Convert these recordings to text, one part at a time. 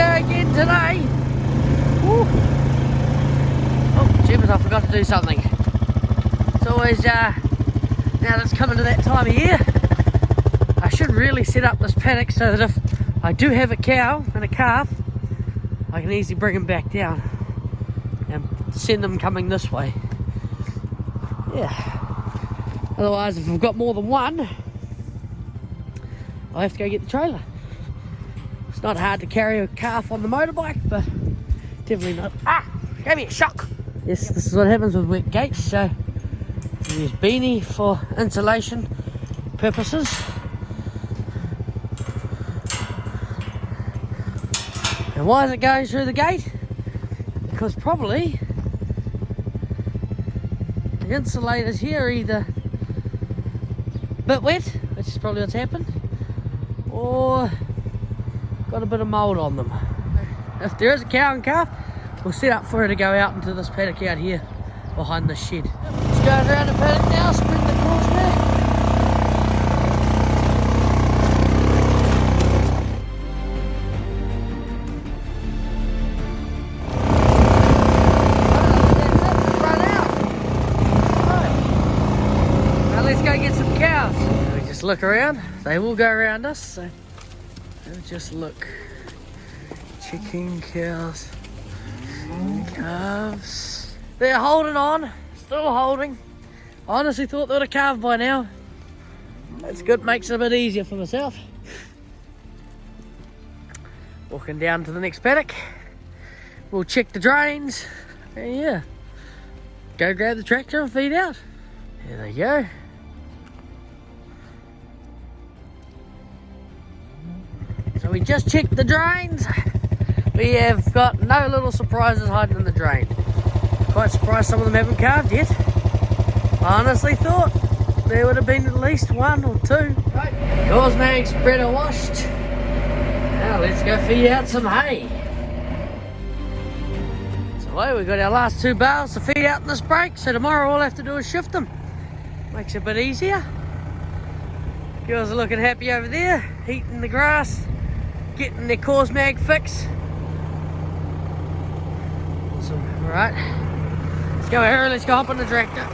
again today. Woo. Oh, jeepers, I forgot to do something. It's always, now that it's coming to that time of year, I should really set up this paddock so that if I do have a cow and a calf, I can easily bring them back down and send them coming this way. Yeah. Otherwise, if I've got more than one, I'll have to go get the trailer. It's not hard to carry a calf on the motorbike, but definitely not. Ah! Gave me a shock! Yes, this is what happens with wet gates, so use beanie for insulation purposes. And why is it going through the gate? Because probably the insulators here are either a bit wet, which is probably what's happened, or got a bit of mould on them. If there is a cow and calf, we'll set up for her to go out into this paddock out here behind the shed. Let's go around the paddock now, spread the course back. Run out. Right. Now let's go get some cows. We just look around. They will go around us, so we'll just look. Chicken, cows, calves. They're holding on, still holding. I honestly thought they would have calved by now. That's good, makes it a bit easier for myself. Walking down to the next paddock. We'll check the drains. And yeah, go grab the tractor and feed out. There they go. So we just checked the drains. We have got no little surprises hiding in the drain. Quite surprised some of them haven't calved yet. I honestly thought there would have been at least one or two. Right, cauzemagged spreader washed. Now let's go feed out some hay. So we've got our last 2 bales to feed out in this break, so tomorrow all I have to do is shift them. Makes it a bit easier. Girls are looking happy over there, eating the grass, getting their cauzemagged fix. Right, let's go here, let's go hop on the tractor.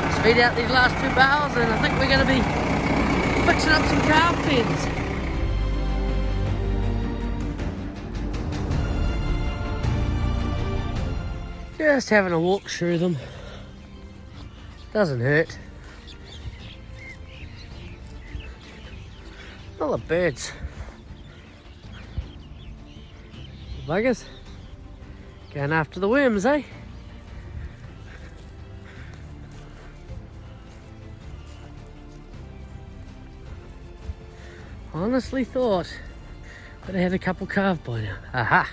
Let's feed out these last 2 bales, and I think we're going to be fixing up some calf pens. Just having a walk through them. Doesn't hurt. All the birds. Buggers. Going after the worms, eh? Honestly thought I'd have had a couple calved by now. Aha!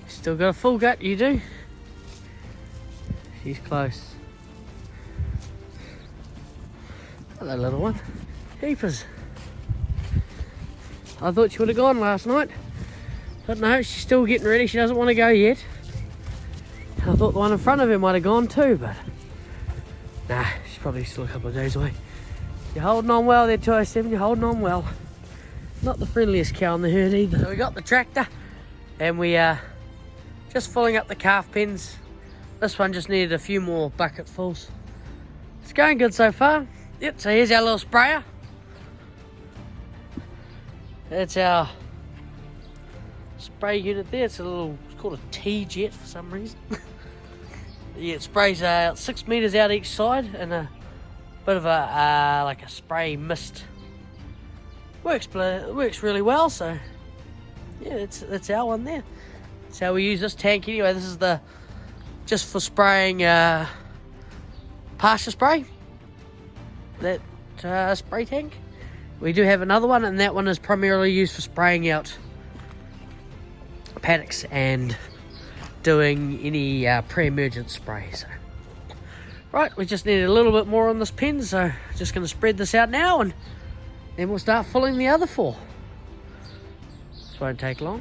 Still got a full gut, you do? She's close. Hello, little one. Keepers. I thought she would have gone last night. But no, she's still getting ready. She doesn't want to go yet. I thought the one in front of her might have gone too, but nah, she's probably still a couple of days away. You're holding on well there, 207. You're holding on well. Not the friendliest cow in the herd either. So we got the tractor, and we are just filling up the calf pens. This one just needed a few more bucketfuls. It's going good so far. Yep. So here's our little sprayer. That's our spray unit there. It's called a T-jet for some reason. Yeah, it sprays 6 meters out each side, and a bit of a like a spray mist. Works really well. So yeah, that's our one there. That's how we use this tank anyway. This is just for spraying pasture spray. That spray tank. We do have another one, and that one is primarily used for spraying out paddocks and doing any pre-emergent spray. So, right, we just need a little bit more on this pen, so just going to spread this out now, and then we'll start filling the other 4. This won't take long.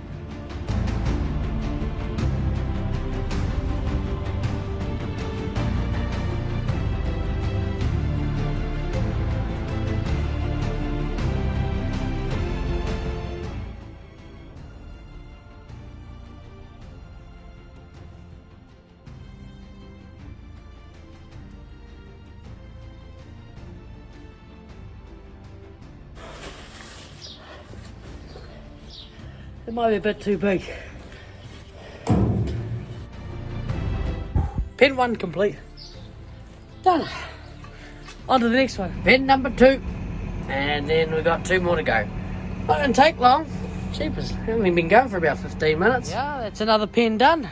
It might be a bit too big. Pen 1 complete. Done. On to the next one. Pen number 2. And then we've got 2 more to go. Not going to take long. Cheapers. We've only been going for about 15 minutes. Yeah, that's another pen done. Look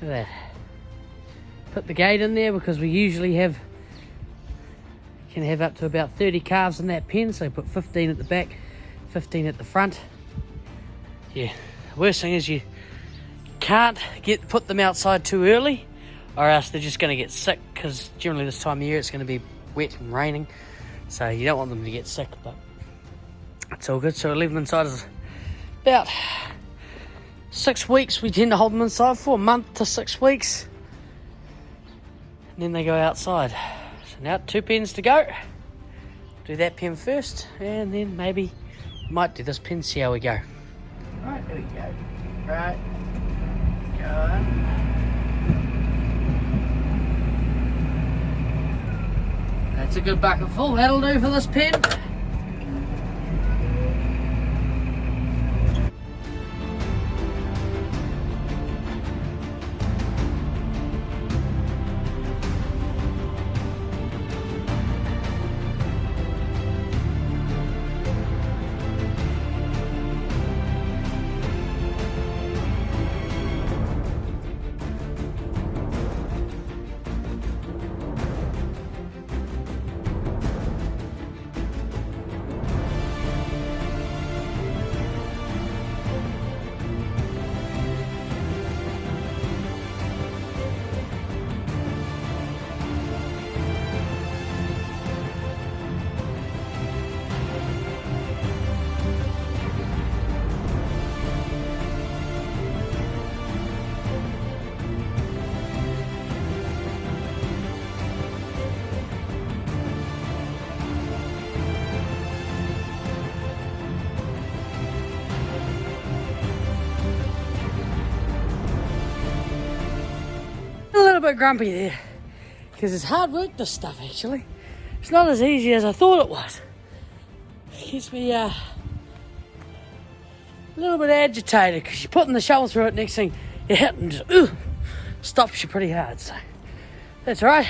at that. Put the gate in there because we usually can have up to about 30 calves in that pen. So put 15 at the back, 15 at the front. Yeah, the worst thing is you can't put them outside too early, or else they're just going to get sick, because generally this time of year it's going to be wet and raining, so you don't want them to get sick. But it's all good. So we leave them inside as about 6 weeks. We tend to hold them inside for a month to 6 weeks, and then they go outside. So now 2 pens to go. Do that pen first, and then maybe might do this pen, see how we go. Right, there we go. Right, go on. That's a good bucket full. That'll do for this pen. A bit grumpy there because it's hard work, this stuff. Actually, it's not as easy as I thought it was. It gets me a little bit agitated because you're putting the shovel through it, next thing you hit and just stops you pretty hard. So that's all right.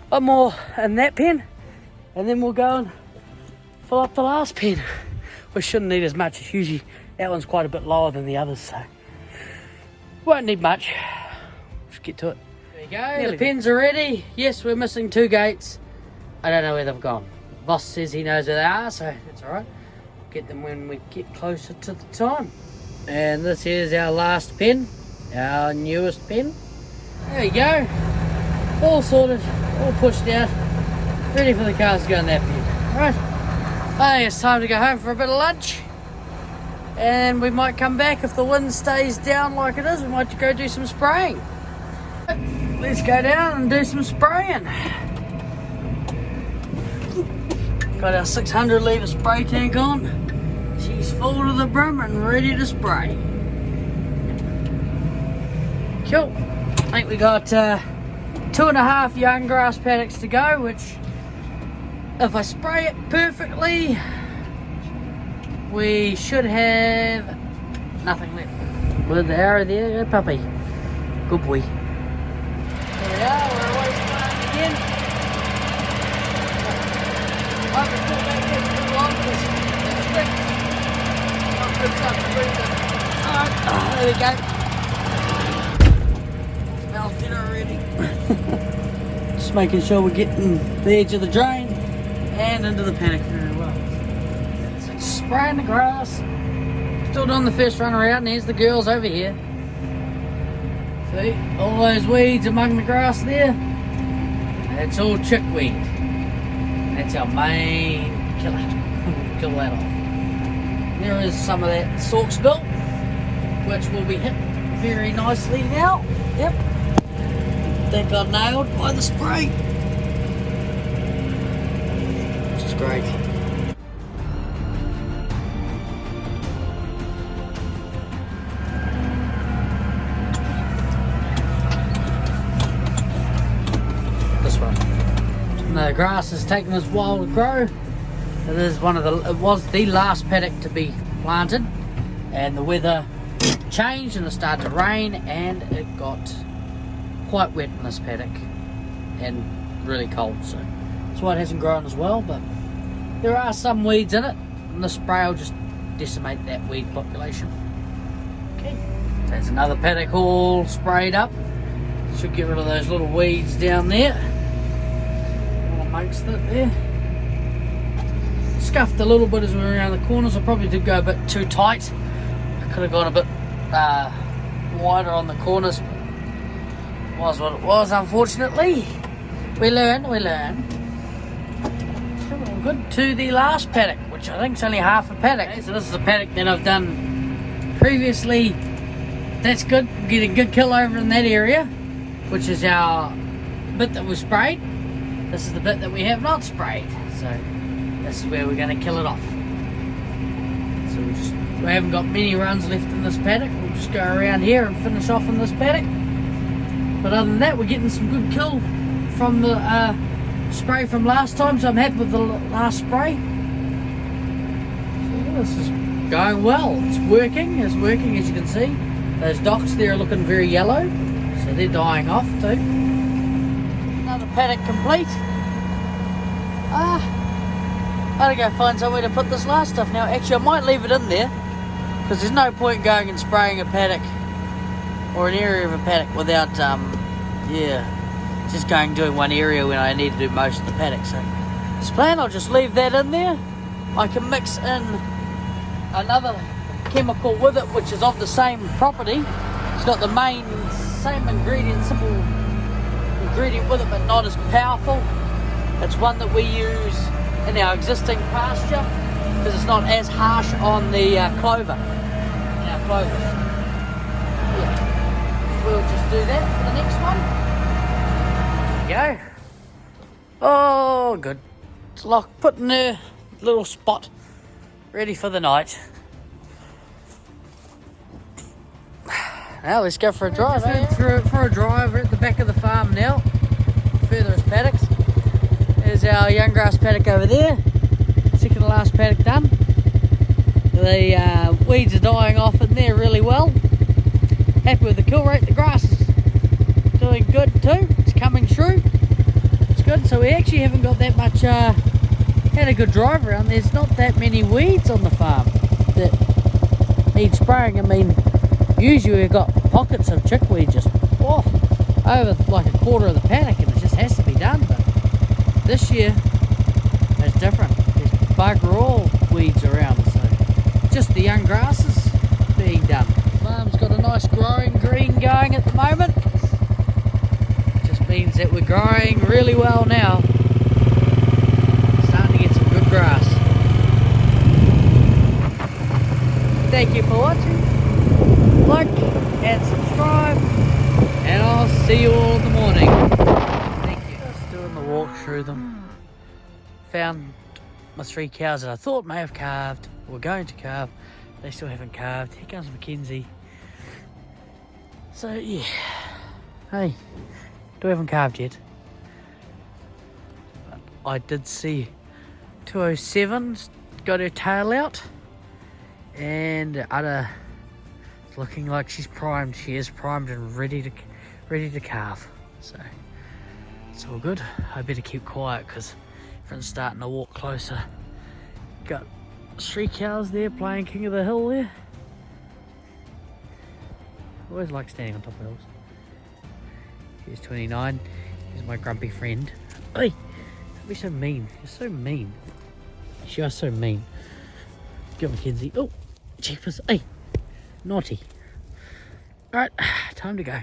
One more in that pen, and then we'll go and fill up the last pen. We shouldn't need as much. It's usually that one's quite a bit lower than the others, so won't need much. Let's get to it. There you go, the pens are ready. Yes, we're missing 2 gates. I don't know where they've gone. The boss says he knows where they are, so that's alright. Get them when we get closer to the time. And this is our last pen, our newest pen. There you go. All sorted, all pushed out, ready for the cars to go in that pen. Right, I think it's time to go home for a bit of lunch. And we might come back if the wind stays down like it is. We might go do some spraying. Let's go down and do some spraying. Got our 600 litre spray tank on. She's full to the brim and ready to spray. Cool. I think we got 2.5 young grass paddocks to go, which if I spray it perfectly, we should have nothing left. With the arrow there, puppy. Good boy. Here we are, we're always playing again. I can pull back here too long because it's quick. Not good stuff to breathe in. Alright, there we go. Smells good already. Just making sure we're getting the edge of the drain and into the paddock very well. So spraying the grass. Still doing the first run around, and here's the girls over here. See, all those weeds among the grass there, that's all chickweed. That's our main killer. Kill that off. There is some of that sorksbill, which will be hit very nicely now. Yep. That got nailed by the spray. Which is great. The grass has taken us a while to grow. It was the last paddock to be planted. and the weather changed and it started to rain and it got quite wet in this paddock and really cold, so that's why it hasn't grown as well. But there are some weeds in it, and the spray will just decimate that weed population. Okay, there's another paddock all sprayed up. Should get rid of those little weeds down there, all amongst it there. Scuffed a little bit as we were around the corners. I probably did go a bit too tight. I could have gone a bit wider on the corners. It was what it was, unfortunately. We learn. Good, to the last paddock, which I think is only half a paddock. Okay, so this is a paddock that I've done previously. That's good. Get a good kill over in that area, which is our bit that was sprayed. This is the bit that we have not sprayed. So this is where we're going to kill it off. So we haven't got many runs left in this paddock. We'll just go around here and finish off in this paddock. But other than that, we're getting some good kill from the spray from last time, so I'm happy with the last spray. So yeah, this is going well. It's working as you can see. Those docks there are looking very yellow, so they're dying off too. Another paddock complete. I gotta go find somewhere to put this last stuff now. Actually, I might leave it in there, because there's no point going and spraying a paddock or an area of a paddock without just going doing one area when I need to do most of the paddock. So this plan, I'll just leave that in there. I can mix in another chemical with it, which is of the same property. It's got the same ingredient, simple ingredient with it, but not as powerful. It's one that we use in our existing pasture because it's not as harsh on the clover. In our clovers. Yeah. We'll just do that for the next one. Go. Oh, good. It's locked, put in a little spot, ready for the night. Now let's go for a drive. For a drive. We're at the back of the farm now. Furthest paddocks. There's our young grass paddock over there. Second to last paddock done. The weeds are dying off in there really well. Happy with the kill rate. The grass is doing good too. It's coming through. It's good. So we actually haven't got that much. Had a good drive around. There's not that many weeds on the farm that need spraying. I mean, usually we've got pockets of chickweed just over like a quarter of the paddock, and it just has to be done. But this year it's different. There's bugger all weeds around, so just the young grasses being done. The farm's got a nice growing green going at the moment. Just means that we're growing really well now. Starting to get some good grass. Thank you for watching. Like and subscribe, and I'll see you all in the morning. Thank you. Just doing the walk through them. Found my 3 cows that I thought may have calved, or were going to calve. They still haven't calved. Here comes Mackenzie. So yeah, hey, we haven't calved yet. But I did see 207 got her tail out, and the udder looking like she's primed. She is primed and ready to calve. So it's all good. I better keep quiet because everyone's starting to walk closer. Got 3 cows there playing King of the Hill there. Always like standing on top of hills. Here's 29. Here's my grumpy friend. Hey, don't be so mean. You're so mean. You are so mean. Get Mackenzie. Oh, jeepers. Hey. Naughty. Alright, time to go.